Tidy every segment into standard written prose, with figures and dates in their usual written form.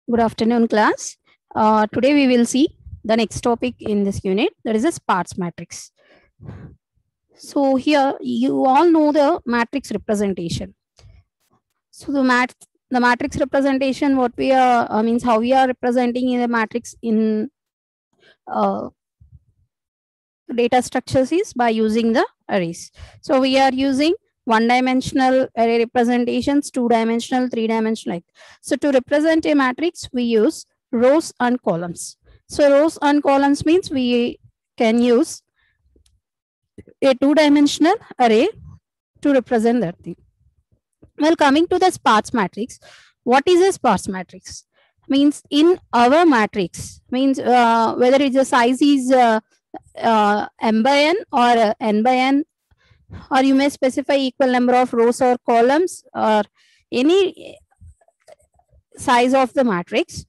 Good afternoon, class. Today we will see the next topic in this unit, that is a sparse matrix. So here you all know the matrix representation. So the matrix representation, what we are means how we are representing in the matrix in data structures is by using the arrays. So we are using one-dimensional array representations, two-dimensional, three-dimensional. So to represent a matrix, we use rows and columns. So rows and columns means we can use a two-dimensional array to represent that thing. Well, coming to the sparse matrix, what is a sparse matrix? Means in our matrix, means whether it's the size is m by n or n by n, or you may specify equal number of rows or columns or any size of the matrix.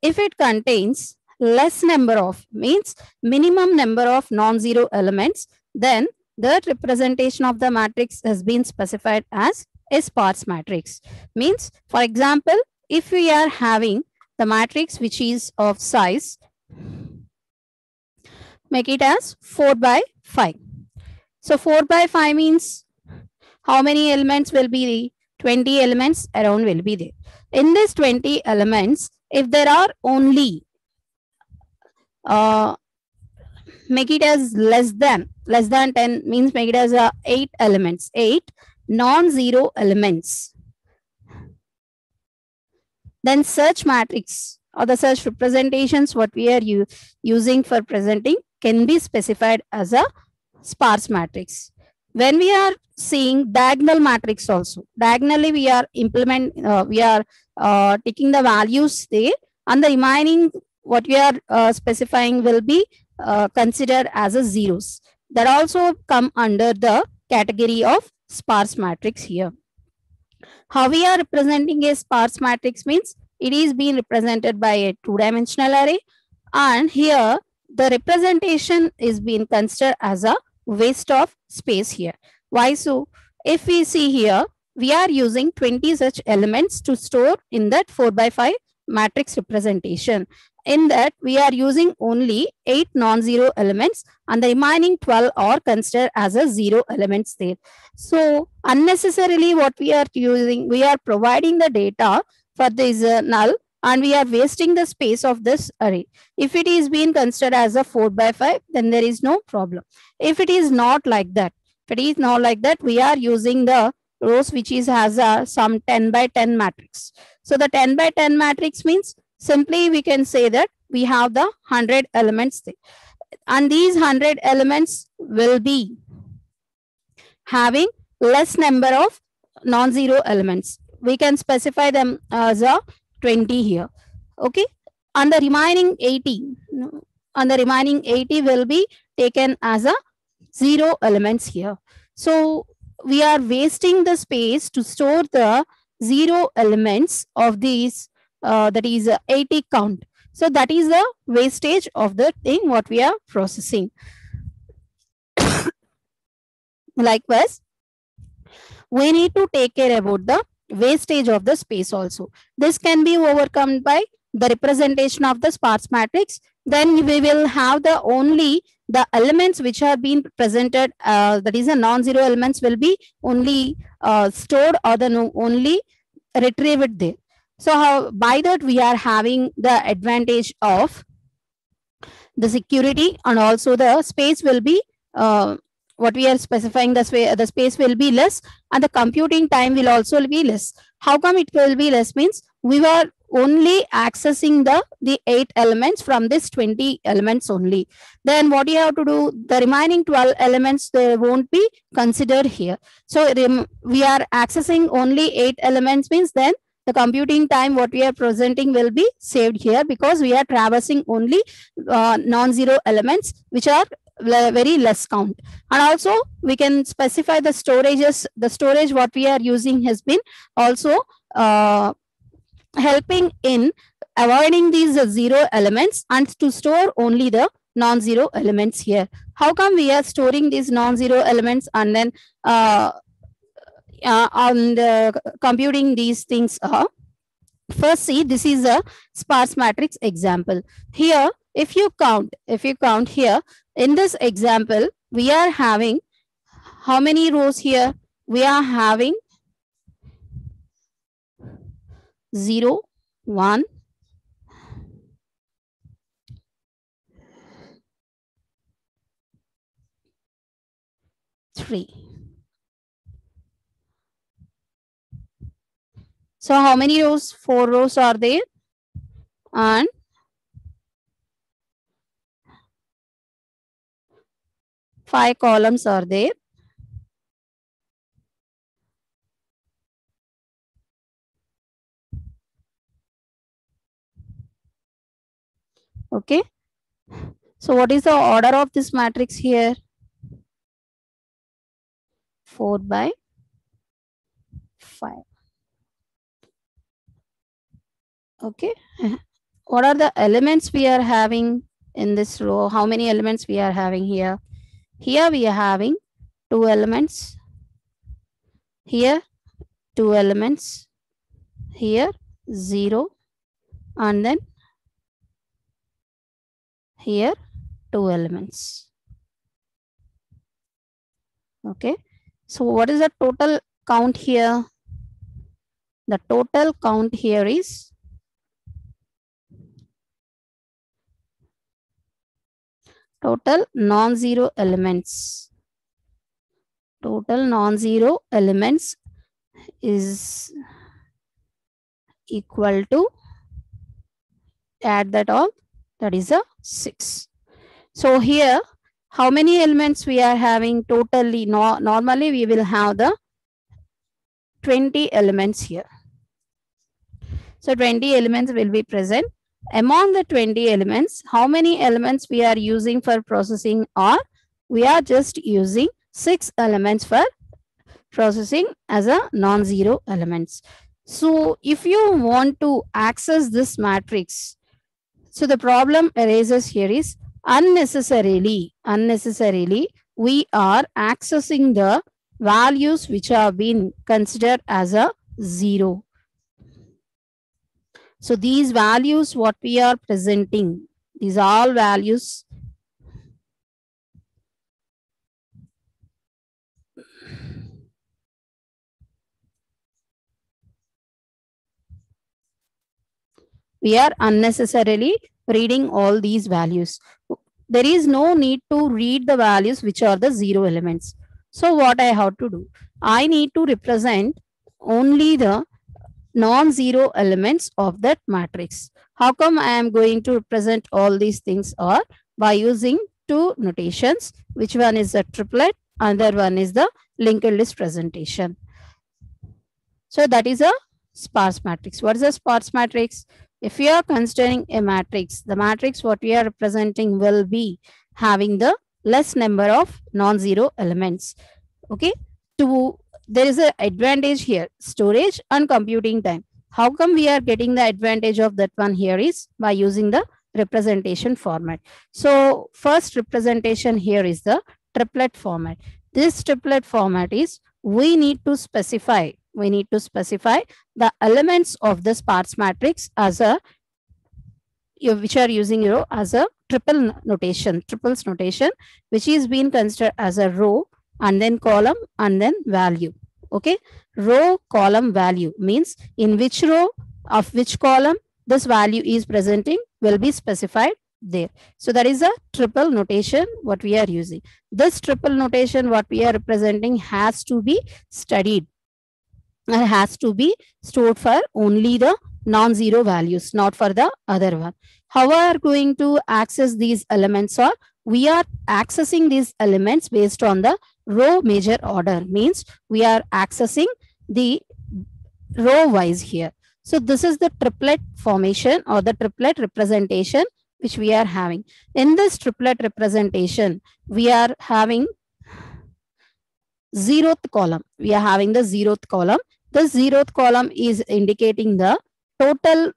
If it contains less number of, means minimum number of non-zero elements, then the representation of the matrix has been specified as a sparse matrix. Means, for example, if we are having the matrix which is of size, make it as 4 by 5. So 4 by 5 means how many elements will be? 20 elements around will be there. In this 20 elements, if there are only make it as less than 10 means make it as 8 elements, 8 non-zero elements, then search matrix or the search representations what we are using for presenting can be specified as a sparse matrix. When we are seeing diagonal matrix also, diagonally we are taking the values there, and the remaining what we are specifying will be considered as a zeros. That also come under the category of sparse matrix here. How we are representing a sparse matrix means it is being represented by a two-dimensional array, and here the representation is being considered as a waste of space here. Why so? If we see here, we are using 20 such elements to store in that 4 by 5 matrix representation. In that, we are using only 8 non-zero elements, and the remaining 12 are considered as a zero elements there. So unnecessarily what we are using, we are providing the data for this null, and we are wasting the space of this array. If it is being considered as a 4 by 5, then there is no problem. If it is not like that, we are using the rows which has some 10 by 10 matrix. So the 10 by 10 matrix means simply we can say that we have the 100 elements there. And these 100 elements will be having less number of non-zero elements. We can specify them as a 20 here. Okay. And the remaining 80 will be taken as a zero elements here. So we are wasting the space to store the zero elements of these, that is 80 count. So that is the wastage of the thing what we are processing. Likewise, we need to take care about the wastage of the space also. This can be overcome by the representation of the sparse matrix. Then we will have the only the elements which are being presented, that is a non-zero elements will be only stored or the only retrieved there. So by that we are having the advantage of the security, and also the space will be what we are specifying, the space will be less, and the computing time will also be less. How come it will be less? Means we were only accessing the 8 elements from this 20 elements only. Then what you have to do, the remaining 12 elements, they won't be considered here. So we are accessing only 8 elements means then the computing time what we are presenting will be saved here, because we are traversing only non-zero elements which are very less count. And also we can specify the storages. The storage what we are using has been also helping in avoiding these zero elements and to store only the non-zero elements here. How come we are storing these non-zero elements and then on the computing these things are First, see, this is a sparse matrix example. Here, if you count here in this example, we are having how many rows here? We are having 0, 1, 3. So how many rows? 4 rows are there, and 5 columns are there. Okay. So what is the order of this matrix here? 4 by 5. Okay. What are the elements we are having in this row? How many elements we are having here? Here we are having 2 elements. Here 2 elements. Here 0. And then here 2 elements. Okay. So what is the total count here? The total count here is total non-zero elements. Total non-zero elements is equal to, add that all, that is a 6. So here, how many elements we are having totally? Normally we will have the 20 elements here. So 20 elements will be present. Among the 20 elements, how many elements we are using for processing, or we are just using 6 elements for processing as a non-zero elements. So if you want to access this matrix, so the problem arises here is unnecessarily we are accessing the values which have been considered as a 0. So these values what we are presenting, these all values we are unnecessarily reading all these values. There is no need to read the values which are the 0 elements. So what I have to do? I need to represent only the non-zero elements of that matrix. How come I am going to represent all these things? Or by using 2 notations, which one is the triplet, another one is the linked list presentation. So that is a sparse matrix. What is a sparse matrix? If we are considering a matrix, the matrix what we are representing will be having the less number of non-zero elements. Okay. There is an advantage here, storage and computing time. How come we are getting the advantage of that one here is by using the representation format. So first representation here is the triplet format. This triplet format is we need to specify the elements of the sparse matrix as a which are using as a triples notation, which is being considered as a row and then column and then value. Okay, row, column, value means in which row of which column this value is presenting will be specified there. So that is a triple notation what we are using. This triple notation what we are representing has to be studied and has to be stored for only the non-zero values, not for the other one. How we are going to access these elements? Or we are accessing these elements based on the row major order, means we are accessing the row wise here. So this is the triplet formation or the triplet representation which we are having. In this triplet representation, we are having 0th column. We are having the 0th column. The 0th column is indicating the total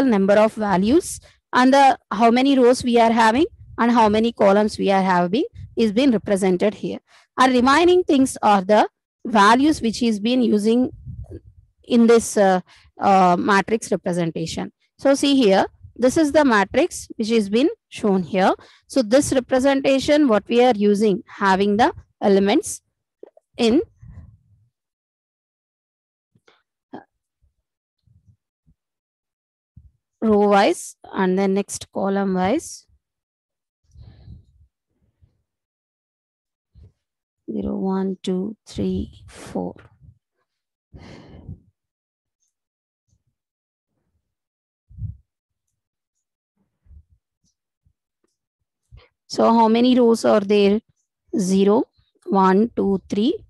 number of values, and the how many rows we are having and how many columns we are having is being represented here. Our remaining things are the values which is being using in this matrix representation. So see here, this is the matrix which has been shown here. So this representation, what we are using, having the elements in row wise and then next column wise. 0, 1, 2, 3, 4. So how many rows are there? 0, 1, 2, 3.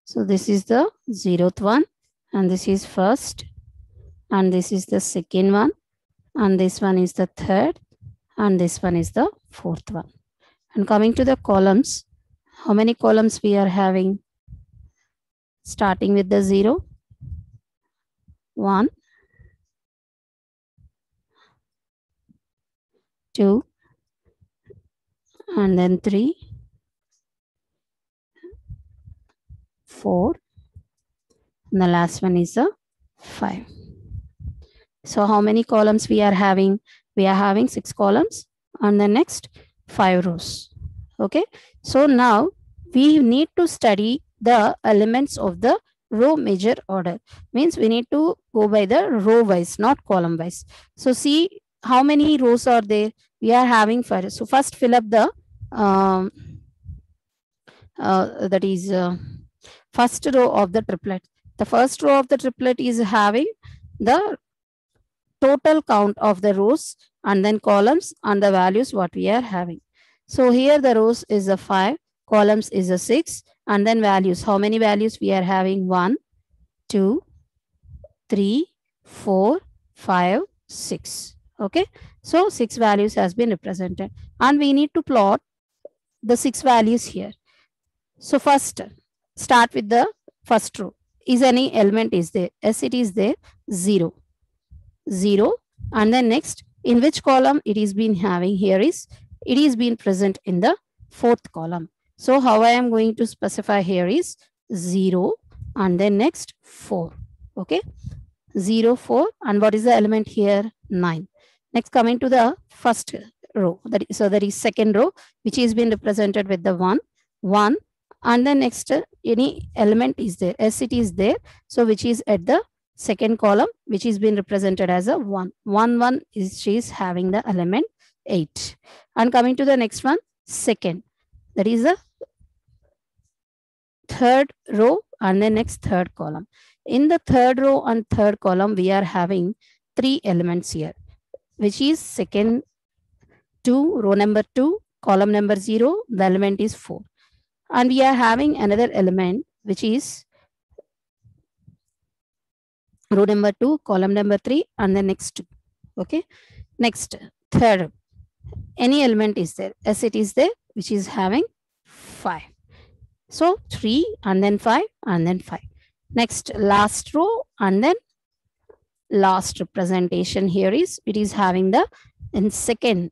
So this is the 0th one, and this is first, and this is the second one, and this one is the third, and this one is the fourth one. And coming to the columns, how many columns we are having? Starting with the 0, 1, 2, and then 3, 4, and the last one is a 5. So how many columns we are having? We are having 6 columns and the next 5 rows. Okay. So now we need to study the elements of the row measure order. Means we need to go by the row wise, not column wise. So see how many rows are there? We are having 5. So first fill up the that is first row of the triplet. The first row of the triplet is having the total count of the rows and then columns and the values what we are having. So here the rows is a 5, columns is a 6, and then values. How many values we are having? 1, 2, 3, 4, 5, 6. Okay. So 6 values has been represented and we need to plot the 6 values here. So first start with the first row. Is any element is there? Yes, it is there. 0. 0. And then next, in which column it is been having? Here is, it is been present in the 4th column. So how I am going to specify here is 0 and then next 4. Okay. 0, 4. And what is the element here? 9. Next, coming to the first row. So that is second row, which is been represented with the 1, 1. And then next, any element is there? Yes, it is there. So which is at the second column, which is being represented as a 1. 1, 1 is, she is having the element 8. And coming to the next one, second. That is the third row and the next third column. In the third row and third column, we are having 3 elements here, which is second 2, row number 2, column number 0, the element is 4. And we are having another element, which is row number 2, column number 3, and the next 2. Okay. Next, third, any element is there? Yes, it is there, which is having 5. So 3 and then 5 and then 5. Next, last row and then last representation here is, it is having the, in second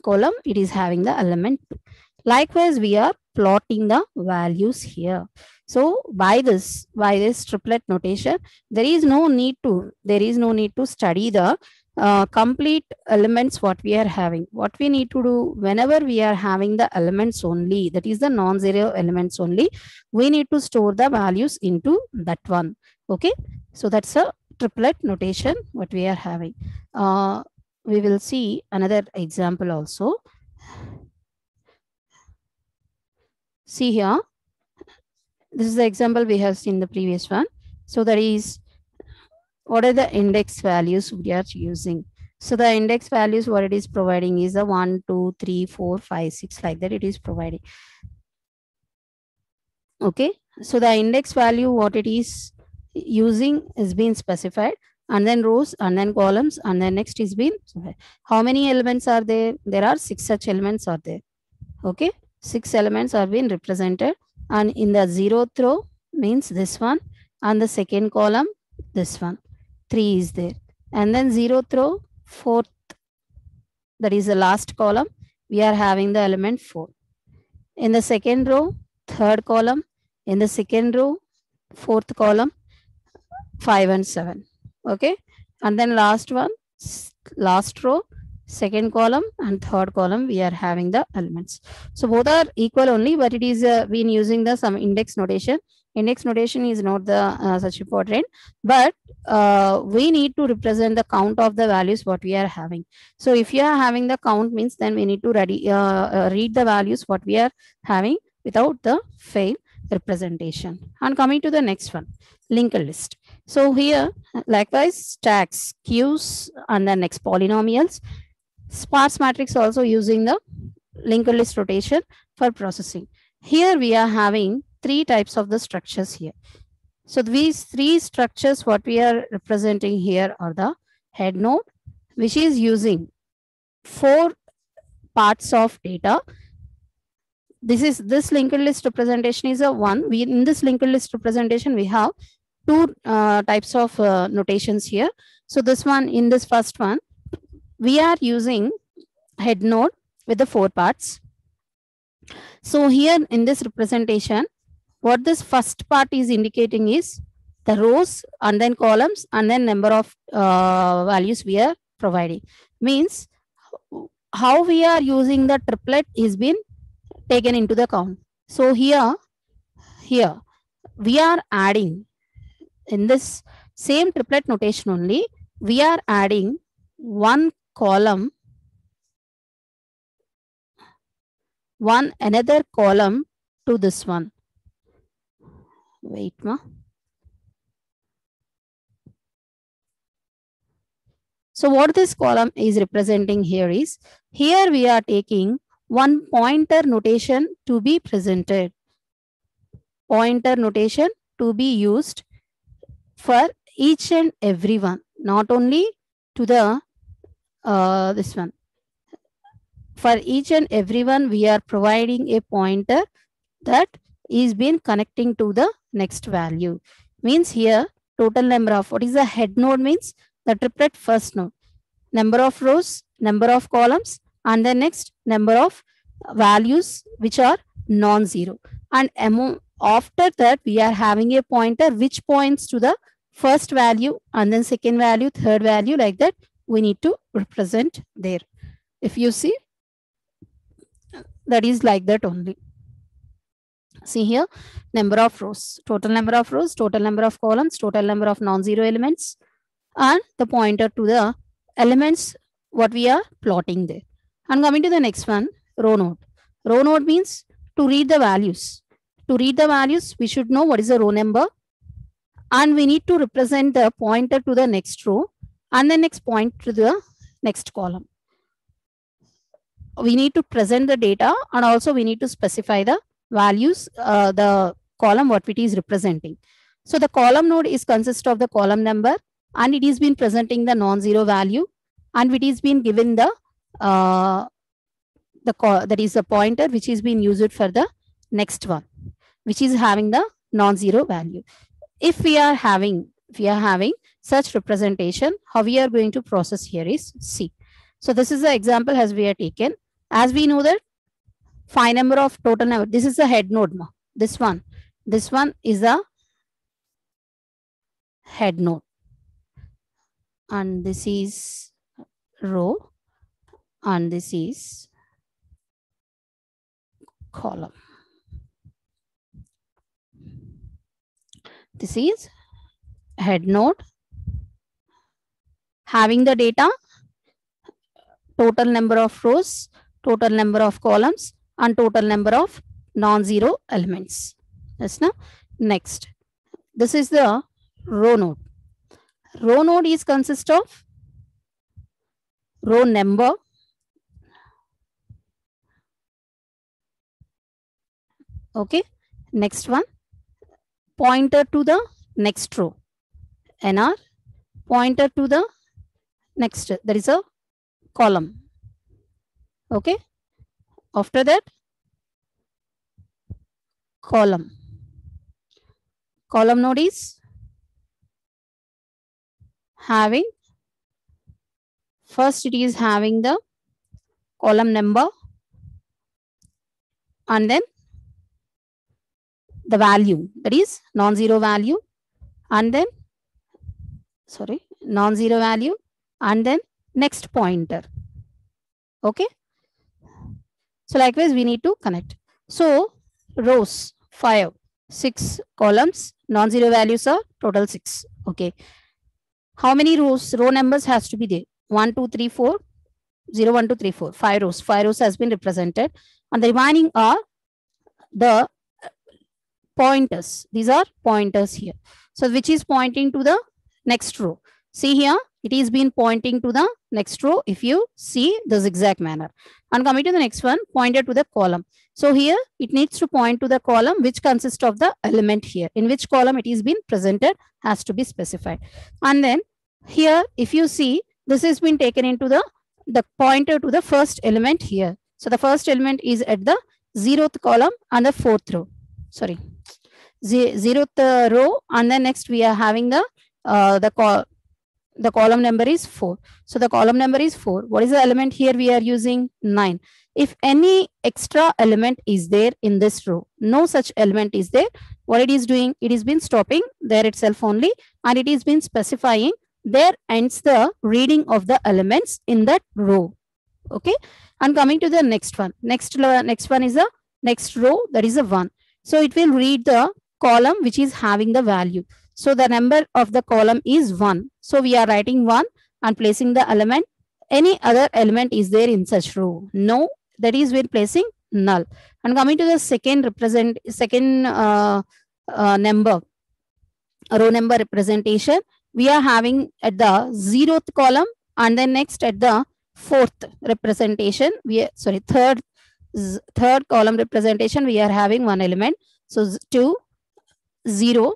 column, it is having the element 2. Likewise, we are plotting the values here. So by this triplet notation, there is no need to study the complete elements what we are having. What we need to do, whenever we are having the elements only, that is the non-zero elements only, we need to store the values into that one. Okay. So that's a triplet notation what we are having. We will see another example also. See here, this is the example we have seen the previous one. So that is, what are the index values we are using? So the index values what it is providing is a 1, 2, 3, 4, 5, 6, like that it is providing. Okay. So the index value what it is using is being specified, and then rows and then columns, and then next is being, how many elements are there? There are 6 such elements are there. Okay. 6 elements are being represented, and in the 0th row means this one, and the second column this one, 3 is there, and then 0th row, 4th, that is the last column, we are having the element 4. In the second row, third column. In the second row, fourth column, 5 and 7. Okay. And then last one, last row, second column and third column, we are having the elements. So both are equal only, but it is been using the some index notation. Index notation is not the such important, but we need to represent the count of the values what we are having. So if you are having the count means, then we need to read the values what we are having without the fail representation. And coming to the next one, linked list. So here likewise stacks, queues, and then next polynomials. Sparse matrix also using the linked list rotation for processing. Here we are having 3 types of the structures here. So these 3 structures what we are representing here are the head node, which is using 4 parts of data. This linked list representation is a one. In this linked list representation we have 2 types of notations here. So this one, in this first one, we are using head node with the 4 parts. So here in this representation, what this first part is indicating is the rows and then columns and then number of values we are providing. Means how we are using the triplet is been taken into the count. So here we are adding, in this same triplet notation only, we are adding one column, another column to this one. Wait, ma. So what this column is representing here is, here we are taking one pointer notation to be presented. Pointer notation to be used for each and every one, not only to the this one. For each and every one, we are providing a pointer that is been connecting to the next value. Means here total number of, what is the head node means? The triplet first node. Number of rows, number of columns, and the next number of values which are non-zero. And after that, we are having a pointer which points to the first value and then second value, third value, like that we need to represent there. If you see, that is like that only. See here, number of rows, total number of rows, total number of columns, total number of non-zero elements, and the pointer to the elements what we are plotting there. And coming to the next one, row node. Row node means to read the values. To read the values, we should know what is the row number, and we need to represent the pointer to the next row and the next point to the next column. We need to present the data, and also we need to specify the values, the column what it is representing. So the column node is consist of the column number, and it is been presenting the non-zero value, and it is been given the that is a pointer which is being used for the next one, which is having the non-zero value. If we are having such representation, how we are going to process here is C. So this is the example as we are taken. As we know that 5 number of total number, this is the head node. This one is the head node, and this is row, and this is column. This is head node having the data, total number of rows, total number of columns, and total number of non-zero elements. Yes, now next, this is the row node. Row node is consist of row number, okay. Next one, pointer to the next row, NR, pointer to the next, there is a column, okay. After that, column node is having, first it is having the column number, and then the value, that is non-zero value, and then non-zero value, and then next pointer. Okay. So likewise, we need to connect. So rows 5, 6 columns, non-zero values are total 6. Okay. How many rows? Row numbers has to be there. 1, 2, 3, 4. 0, 1, 2, 3, 4. 5 rows. 5 rows has been represented. And the remaining are the pointers. These are pointers here. So which is pointing to the next row. See here, it is been pointing to the next row if you see the zigzag manner. And coming to the next one, pointed to the column. So here it needs to point to the column which consists of the element here. In which column it is been presented has to be specified. And then here if you see, this has been taken into the pointer to the first element here. So the first element is at the 0th column and the 4th row. Sorry, 0th row, and then next we are having the column number is 4. So the column number is 4. What is the element here? We are using 9. If any extra element is there in this row, no such element is there, what it is doing, it is been stopping there itself only, and it is been specifying there ends the reading of the elements in that row. Okay. And coming to the next one, next one is the next row, that is a 1. So it will read the column which is having the value. So the number of the column is 1. So we are writing 1 and placing the element. Any other element is there in such row? No, that is we're placing null. And coming to the second number, row number representation, we are having at the 0th column, and then next at the 4th representation, third column representation, we are having one element. So 2, 0,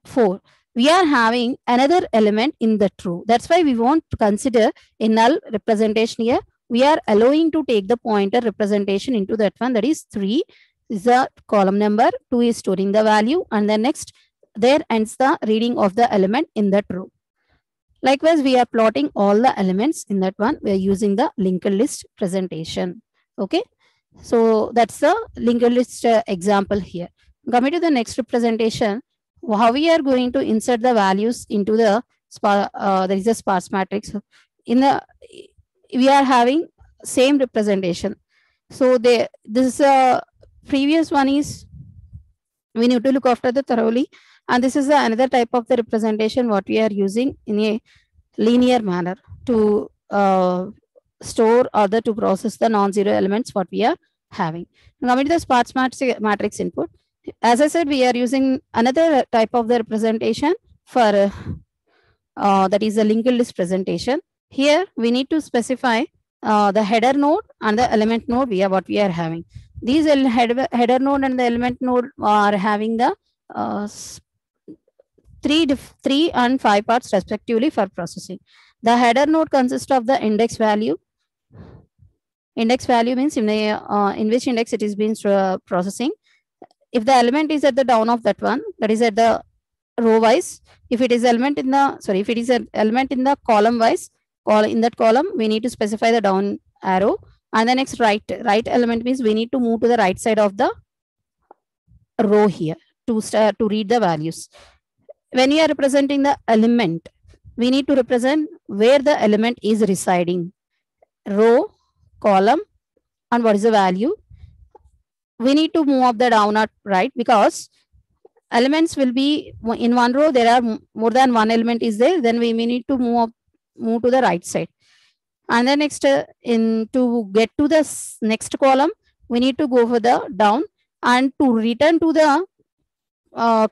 4. We are having another element in the row. That's why we want to consider a null representation here. We are allowing to take the pointer representation into that one, that is 3 is the column number, 2 is storing the value, and then next there ends the reading of the element in that row. Likewise, we are plotting all the elements in that one. We are using the linked list presentation. Okay. So that's the linked list example here. Coming to the next representation, how we are going to insert the values into the there is a sparse matrix. We are having same representation. So this previous one is we need to look after the thoroughly, and this is another type of the representation what we are using in a linear manner to store or to process the non-zero elements what we are having. Coming to the sparse matrix input, as I said, we are using another type of the representation for that is a linked list presentation. Here we need to specify the header node and the element node what we are having. These header node and the element node are having the 3 and 5 parts respectively for processing. The header node consists of the index value. Index value means in which index it is being processing. If the element is at the down of that one, that is at the row wise. If it is element in the if it is an element in the column wise, in that column we need to specify the down arrow, and the next right element means we need to move to the right side of the row here to read the values. When we are representing the element, we need to represent where the element is residing, row, column, and what is the value. We need to move up the down or right, because elements will be in one row. There are more than one element is there. Then we may need to move to the right side. And then next, to get to the next column, we need to go for the down, and to return to the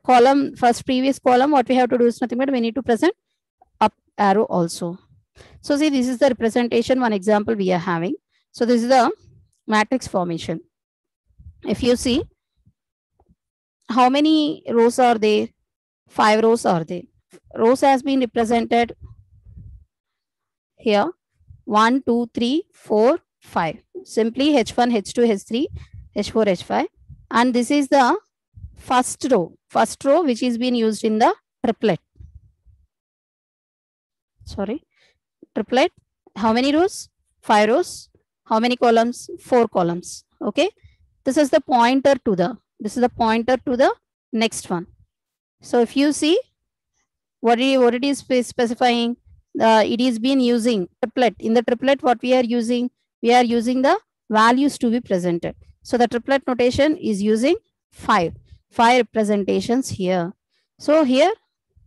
column, previous column, what we have to do is nothing but we need to present up arrow also. So see, this is the representation, one example we are having. So this is the matrix formation. If you see, how many rows are there? 5 rows are there. Rows has been represented here. 1, 2, 3, 4, 5. Simply H1, H2, H3, H4, H5. And this is the first row which is being used in the triplet. Triplet. How many rows? 5 rows. How many columns? 4 columns. Okay. This is the pointer to the next one. So if you see what it is specifying, it is been using triplet. In the triplet, what we are using the values to be presented. So the triplet notation is using five representations here. So here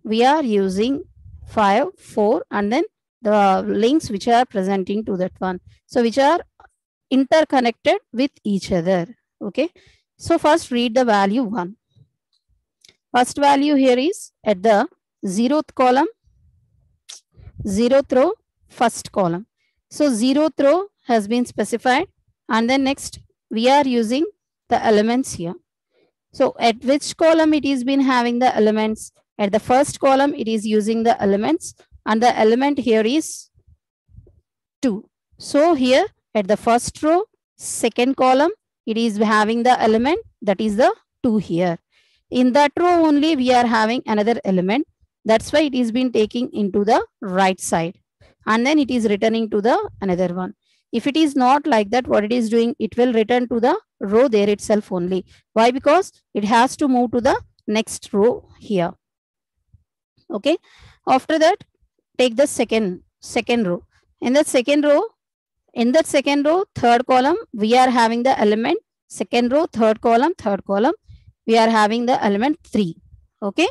we are using 5, 4, and then the links which are presenting to that one. So which are interconnected with each other. Okay. So first read the value 1. First value here is at the 0th column, 0th row, first column. So 0th row has been specified, and then next we are using the elements here. So at which column it is been having the elements? At the first column it is using the elements, and the element here is 2. So here at the first row, second column, it is having the element that is the 2 here. In that row only we are having another element. That's why it is been taking into the right side, and then it is returning to the another one. If it is not like that, what it is doing, it will return to the row there itself only. Why? Because it has to move to the next row here. Okay. After that, take the second row. In that second row, third column, we are having the element. Second row, third column, we are having the element 3. Okay.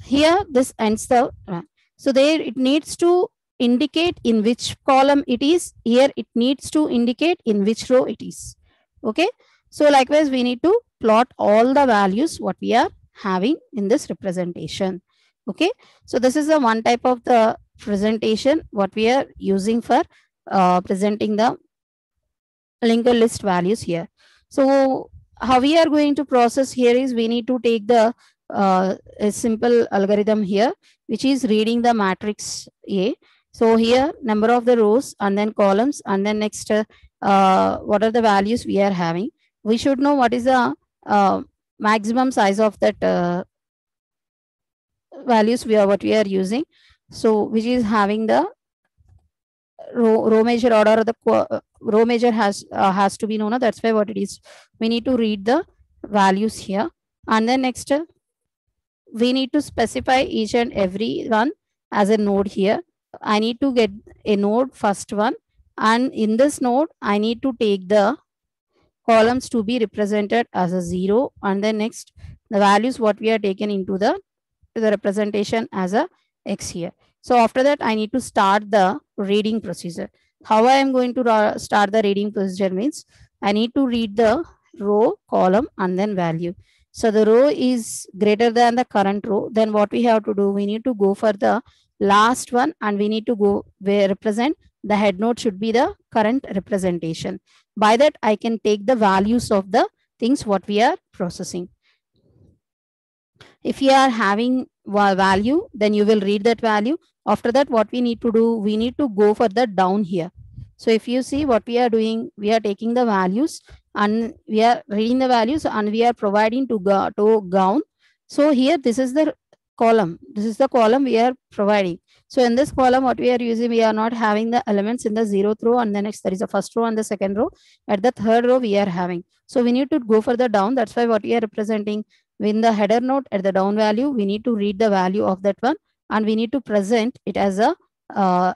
Here this ends the run. So there it needs to indicate in which column it is. Here it needs to indicate in which row it is. Okay. So likewise, we need to plot all the values what we are having in this representation. Okay. So this is the one type of the presentation what we are using for presenting the linked list values here. So how we are going to process here is we need to take the a simple algorithm here, which is reading the matrix A. So here number of the rows and then columns, and then next what are the values we are having. We should know what is the maximum size of that values what we are using. So which is having the row measure order, the row measure has to be known. That's why what it is, we need to read the values here, and then next we need to specify each and every one as a node here. I need to get a node, first one, and in this node I need to take the columns to be represented as a 0, and then next the values what we are taken into the representation as a X here. So after that I need to start the reading procedure. How I am going to start the reading procedure means I need to read the row, column, and then value. So the row is greater than the current row. Then what we have to do, we need to go for the last one, and we need to go where represent the head node should be the current representation. By that I can take the values of the things what we are processing. If you are having value, then you will read that value. After that, what we need to do, we need to go for the down here. So if you see what we are doing, we are taking the values and we are reading the values and we are providing to down. So here, this is the column. This is the column we are providing. So in this column, what we are using, we are not having the elements in the 0th row, and then next there is the first row and the second row. At the third row, we are having. So we need to go for the down. That's why what we are representing in the header node at the down value, we need to read the value of that one, and we need to present it as a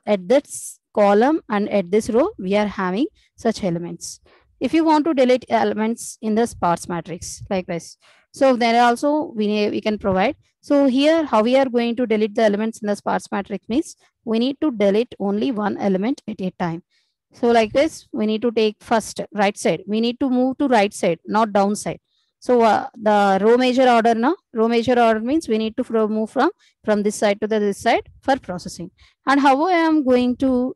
at this column, and at this row we are having such elements. If you want to delete elements in the sparse matrix, likewise. So there also we can provide. So here how we are going to delete the elements in the sparse matrix means we need to delete only one element at a time. So like this, we need to take first right side. We need to move to right side, not down side. So the row measure order now, row measure order means we need to move from this side to this side for processing. And how I am going to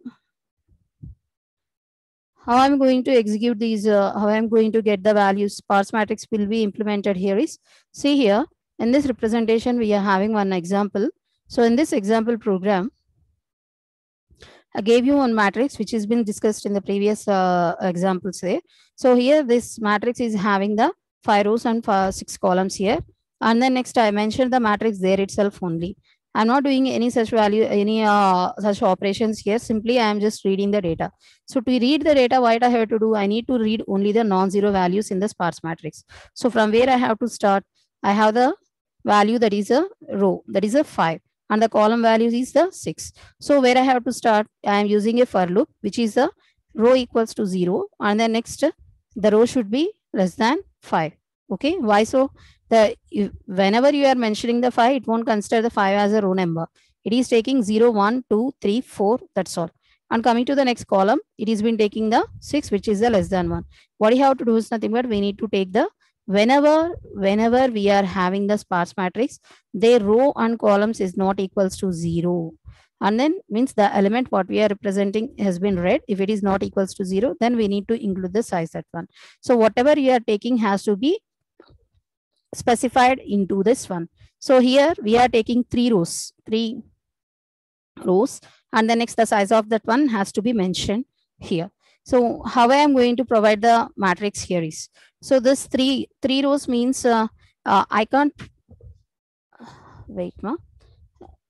execute these, how I am going to get the values, sparse matrix will be implemented here is, see here, in this representation, we are having one example. So in this example program, I gave you one matrix which has been discussed in the previous examples there. So here this matrix is having the 5 rows and 6 columns here. And then next I mentioned the matrix there itself only. I'm not doing any such value, any such operations here. Simply I am just reading the data. So to read the data, what I have to do, I need to read only the non-zero values in the sparse matrix. So from where I have to start, I have the value that is a row, that is a 5, and the column value is the 6. So where I have to start, I am using a for loop, which is the row equals to 0, and then next the row should be less than 5. Okay, why so? Whenever you are mentioning the 5, it won't consider the 5 as a row number. It is taking 0, 1, 2, 3, 4, that's all. And coming to the next column, it has been taking the 6, which is the less than 1. What you have to do is nothing but we need to take the whenever we are having the sparse matrix, their row and columns is not equals to 0. And then means the element what we are representing has been read. If it is not equals to 0, then we need to include the size that one. So whatever you are taking has to be specified into this one. So here we are taking three rows, and the next the size of that one has to be mentioned here. So how I am going to provide the matrix here is, so this three rows means I can't wait, ma.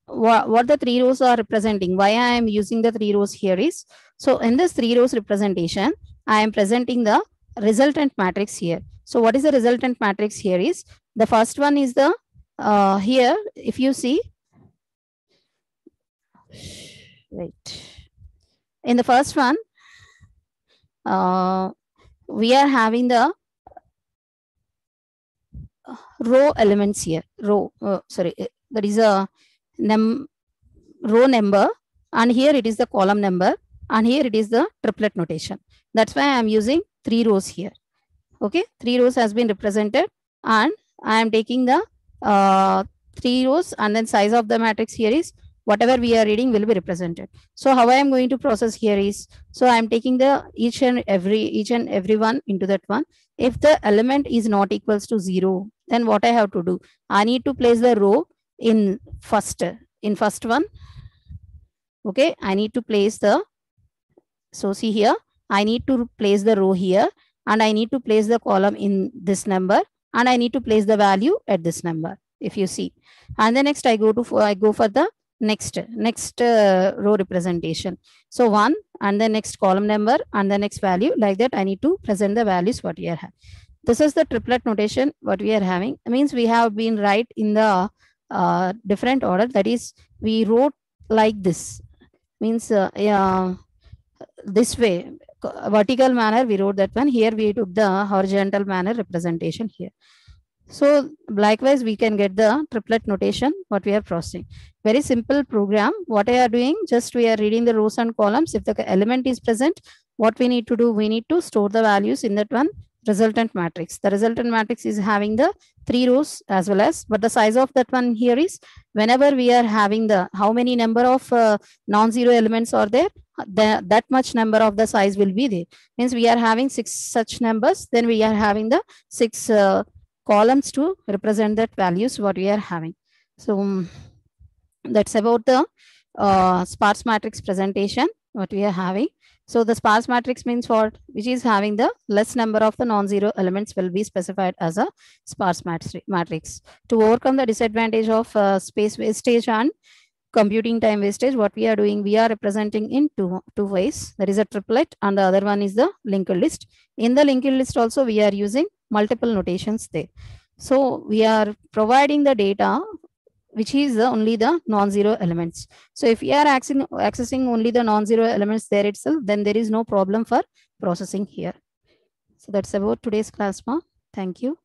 What the 3 rows are representing, why I am using the 3 rows here is, so in this 3 rows representation, I am presenting the resultant matrix here. So what is the resultant matrix here is, the first one is the, here, if you see, wait, in the first one, we are having the row elements here, that is a row number, and here it is the column number, and here it is the triplet notation. That's why I am using 3 rows here. Okay, 3 rows has been represented, and I am taking the 3 rows, and then size of the matrix here is whatever we are reading will be represented. So how I am going to process here is, so I am taking the each and every one into that one. If the element is not equals to 0, then what I have to do, I need to place the row in first one. Okay, I need to place the, so see here, I need to place the row here, and I need to place the column in this number, and I need to place the value at this number, if you see. And then next I go for the next row representation. So 1, and the next column number, and the next value, like that I need to present the values what we are having. This is the triplet notation what we are having. It means we have been right in the different order, that is we wrote like this, means this way, vertical manner we wrote that one. Here we took the horizontal manner representation here. So likewise we can get the triplet notation what we are processing. Very simple program. What I are doing, just we are reading the rows and columns. If the element is present, what we need to do, we need to store the values in that one resultant matrix. The resultant matrix is having the 3 rows as well as, but the size of that one here is, whenever we are having the how many number of non-zero elements are there, that much number of the size will be there. Means we are having 6 such numbers, then we are having the 6 columns to represent that values what we are having. So that's about the sparse matrix presentation what we are having. So the sparse matrix means what, which is having the less number of the non-zero elements will be specified as a sparse matrix. To overcome the disadvantage of space wastage and computing time wastage, what we are doing, we are representing in two ways. There is a triplet, and the other one is the linked list. In the linked list also we are using multiple notations there. So we are providing the data which is only the non-zero elements. So if we are accessing only the non-zero elements there itself, then there is no problem for processing here. So that's about today's class, ma. Thank you.